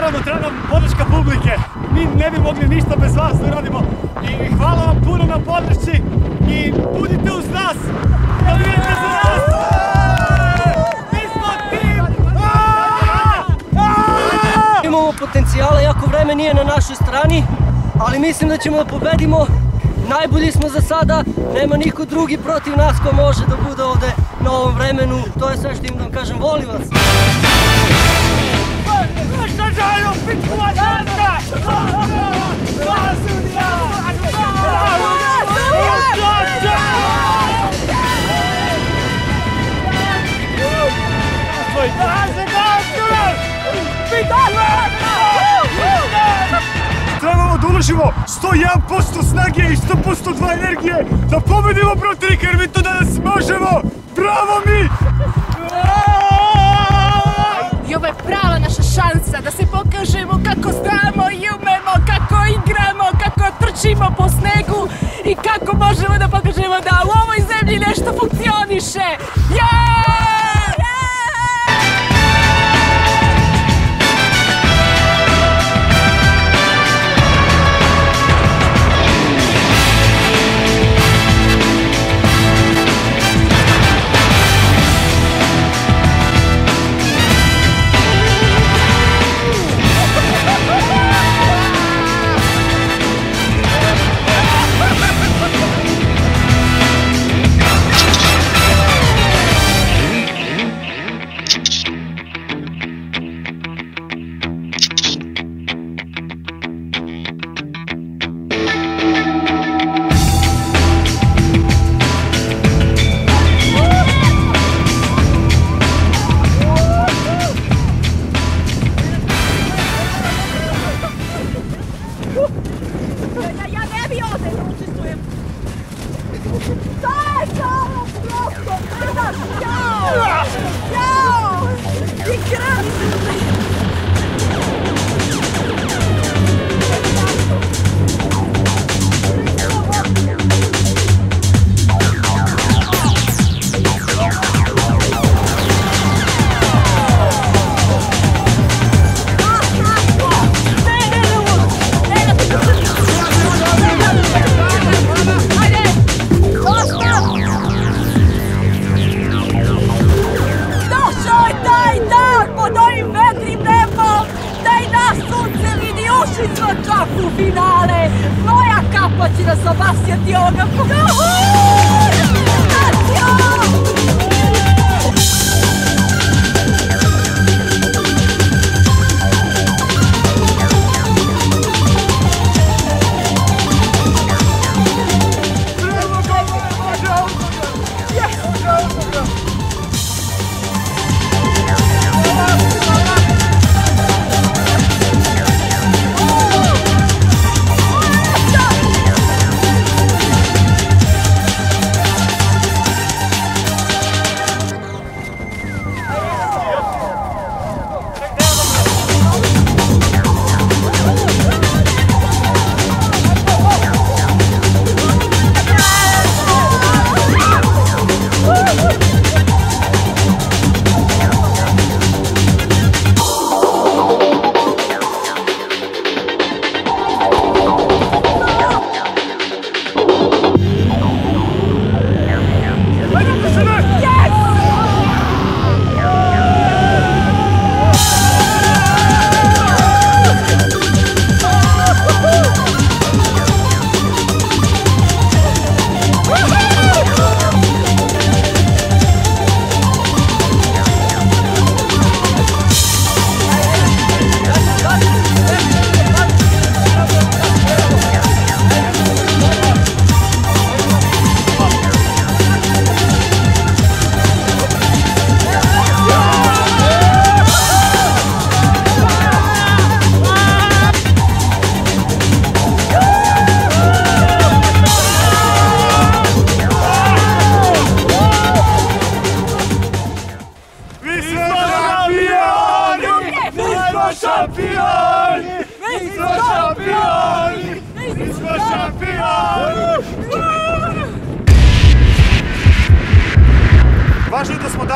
naravno treba nam podrška publike. Mi ne bi mogli ništa bez vas da radimo. I hvala vam puno na podršci i budite uz nas. Navijajte za nas! Mi smo tim! Imamo potencijala, jako vreme nije na našoj strani, ali mislim da ćemo da pobedimo. Najbolji smo za sada, nema niko drugi protiv nas ko može da bude ovde na ovom vremenu. To je sve što im da vam kažem, volim vas! Trebamo da uložimo 101% snage i 100% energije da pobedimo protivnika, jer mi to danas možemo! Bravo mi! I ovo je prava naša šansa da se pokažemo kako znamo i umemo, kako igramo, kako trčimo po snegu i kako možemo da pokažemo da u ovoj zemlji nešto funkcioniše. U finale, moja kapa će nas obasjati ovoga puta.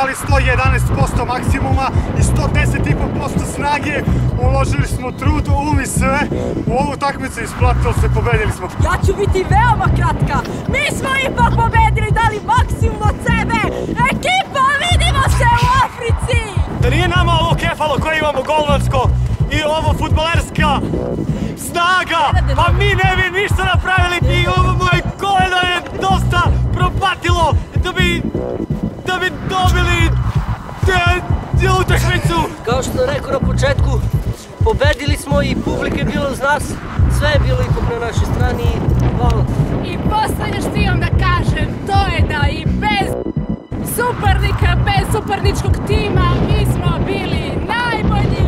dali 111% maksimuma i 110,5% snage. Uložili smo trud, i sve. U ovu takmicu isplatilo se, pobedili smo. Ja ću biti veoma kratka. Mi smo ipak pobedili, dali maksimum od sebe. Ekipa, vidimo se u Africi! Da nije nama ovo kefalo koje imamo golmansko i ovo fudbalerska snaga, pa mi ne bi ništa napravili i ovo moje koleno je dosta propatilo da bi dobili utakmicu. Kao što sam rekao na početku, pobedili smo i publika je bila uz nas, sve je bilo ipak na našoj strani i hvala. I poslednje što imam da kažem, to je da i bez suparnika, bez suparničkog tima, mi smo bili najbolji!